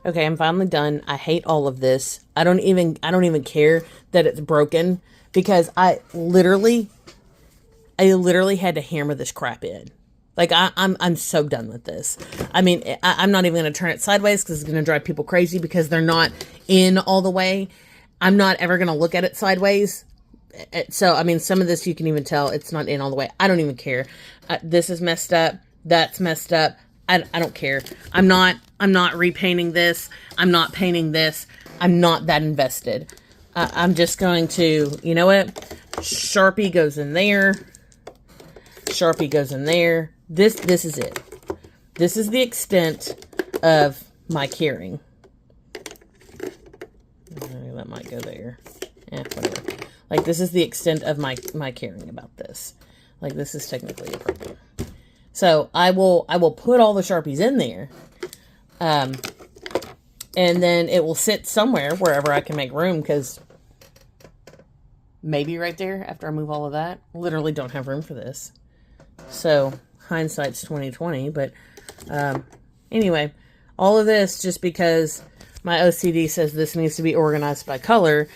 Okay, I'm finally done. I hate all of this. I don't even care that it's broken because I literally had to hammer this crap in. Like I'm so done with this. I mean, I'm not even going to turn it sideways because it's going to drive people crazy because they're not in all the way. I'm not ever going to look at it sideways. So I mean, some of this you can even tell it's not in all the way. I don't even care. This is messed up. That's messed up. I don't care. I'm not repainting this. I'm not painting this. I'm not that invested. I'm just going to, you know what? Sharpie goes in there. Sharpie goes in there. This is it. This is the extent of my caring. That might go there. Whatever. Like, this is the extent of my caring about this. Like, this is technically a purple. So I will put all the Sharpies in there. And then it will sit somewhere wherever I can make room, because maybe right there after I move all of that. Literally don't have room for this. So hindsight's 2020, but anyway, all of this just because my OCD says this needs to be organized by color,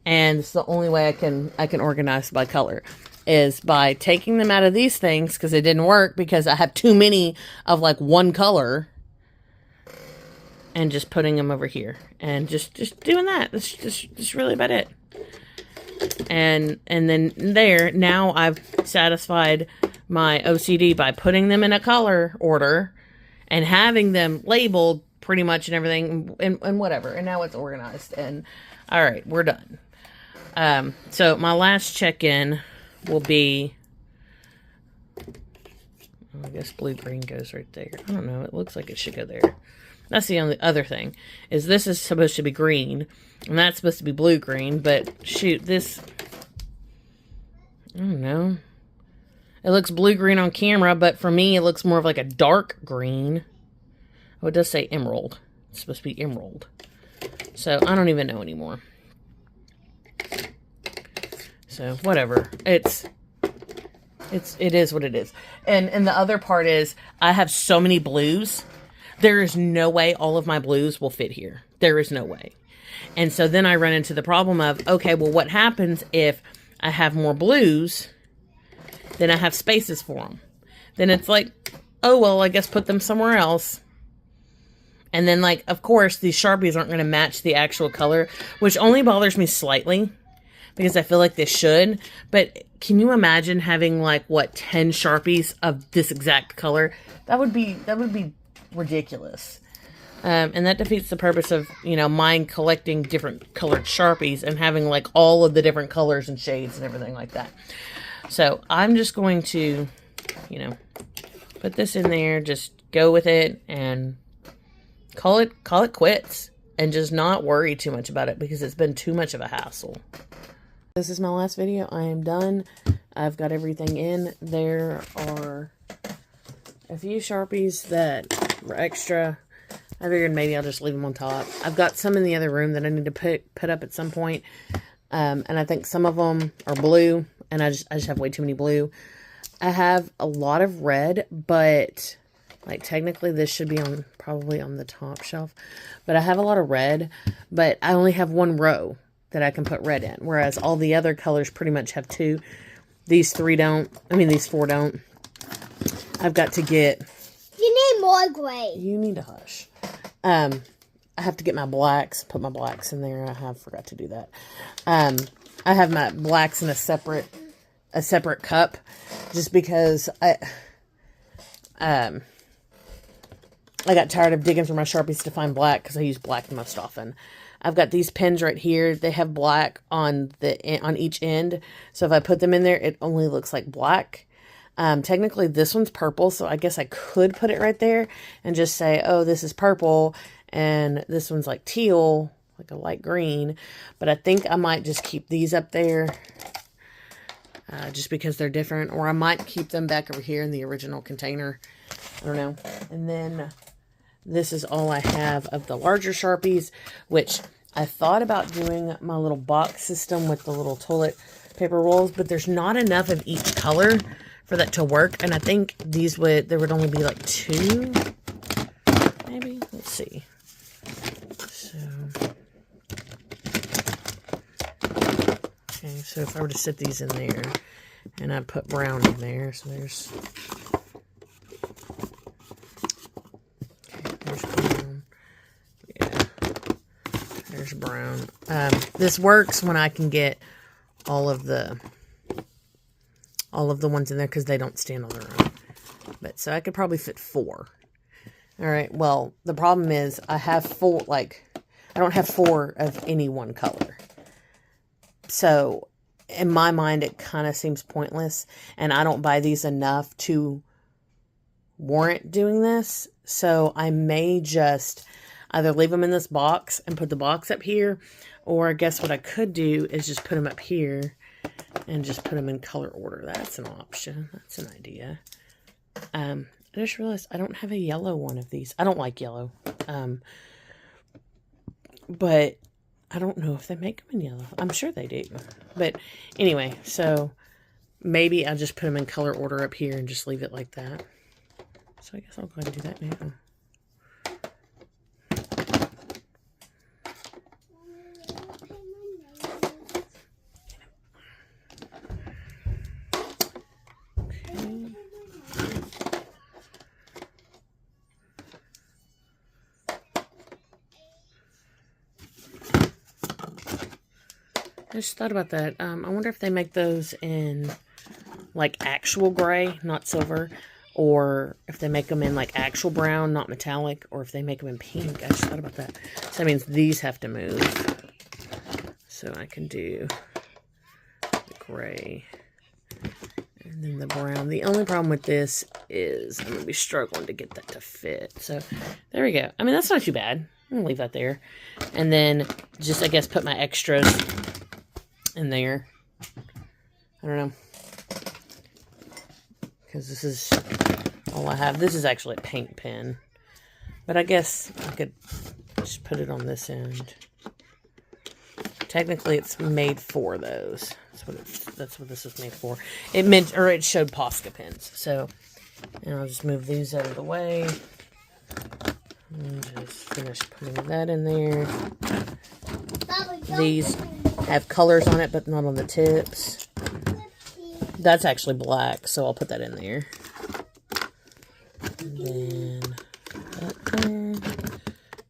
and it's the only way I can organize by color is by taking them out of these things because it didn't work because I have too many of like one color, and just putting them over here and just doing that. That's just really about it. And then there, now I've satisfied my OCD by putting them in a color order and having them labeled pretty much and everything and whatever. And now it's organized. And all right, we're done. So my last check-in will be, I guess blue-green goes right there. I don't know. It looks like it should go there. That's the only other thing, is this is supposed to be green, and that's supposed to be blue-green, but shoot, this, I don't know. It looks blue-green on camera, but for me, it looks more of like a dark green. Oh, it does say emerald. It's supposed to be emerald. So, I don't even know anymore. So, whatever. It is what it is. And the other part is, I have so many blues. There is no way all of my blues will fit here. There is no way. And so then I run into the problem of, okay, well, what happens if I have more blues, then I have spaces for them? Then it's like, oh, well, I guess put them somewhere else. And then, like, of course, these Sharpies aren't going to match the actual color, which only bothers me slightly because I feel like they should. But can you imagine having, like, what, 10 Sharpies of this exact color? That would be ridiculous. And that defeats the purpose of, you know, mine collecting different colored Sharpies and having like all of the different colors and shades and everything like that. So I'm just going to, you know, put this in there, just go with it and call it quits and just not worry too much about it because it's been too much of a hassle. This is my last video. I am done. I've got everything in. There are a few Sharpies that were extra. I figured maybe I'll just leave them on top. I've got some in the other room that I need to put up at some point. And I think some of them are blue. And I just have way too many blue. I have a lot of red. But like technically this should be probably on the top shelf. But I have a lot of red. But I only have one row that I can put red in. Whereas all the other colors pretty much have two. These three don't. I mean these four don't. I've got to get... You need more gray. You need to hush. I have to get my blacks, put my blacks in there. I forgot to do that. I have my blacks in a separate cup just because I got tired of digging through my Sharpies to find black because I use black the most often. I've got these pens right here. They have black on each end. So if I put them in there, it only looks like black. Technically this one's purple, so I guess I could put it right there and just say, oh, this is purple, and this one's like teal, like a light green, but I think I might just keep these up there, just because they're different, or I might keep them back over here in the original container, I don't know. And then this is all I have of the larger Sharpies, which I thought about doing my little box system with the little toilet paper rolls, but there's not enough of each color for that to work, and I think there would only be like two, maybe. Let's see. Okay, so if I were to set these in there, and I put brown in there, so there's brown. Yeah, there's brown. This works when I can get all of the ones in there because they don't stand on their own. But so I could probably fit 4. All right. Well, the problem is I have 4. Like, I don't have 4 of any one color. So in my mind, it kind of seems pointless, and I don't buy these enough to warrant doing this. So I may just either leave them in this box and put the box up here, or I guess what I could do is just put them up here and just put them in color order. That's an option. That's an idea. I just realized I don't have a yellow one of these. I don't like yellow. But I don't know if they make them in yellow. I'm sure they do. But anyway, so maybe I'll just put them in color order up here and just leave it like that. So I guess I'll go ahead and do that now. I just thought about that. I wonder if they make those in like actual gray, not silver, or if they make them in like actual brown, not metallic, or if they make them in pink. I just thought about that. So that means these have to move. So I can do the gray and then the brown. The only problem with this is I'm going to be struggling to get that to fit. So there we go. I mean, that's not too bad. I'm going to leave that there. And then just, I guess, put my extras in there. I don't know. Because this is all I have. This is actually a paint pen. But I guess I could just put it on this end. Technically, it's made for those. That's what this is made for. It showed Posca pens. So, and I'll just move these out of the way. And just finish putting that in there. These have colors on it, but not on the tips. That's actually black, so I'll put that in there. And then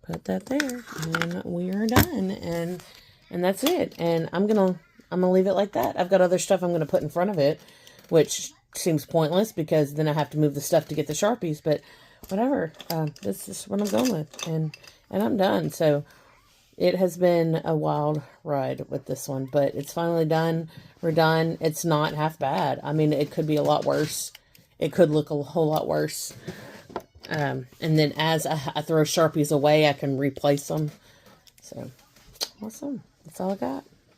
put that there, and we are done. And that's it. And I'm gonna leave it like that. I've got other stuff I'm gonna put in front of it, which seems pointless because then I have to move the stuff to get the Sharpies. But whatever. This is what I'm going with, and I'm done. So. It has been a wild ride with this one, but it's finally done. We're done. It's not half bad. I mean, it could be a lot worse. It could look a whole lot worse. And then as I throw Sharpies away, I can replace them. So, awesome. That's all I got.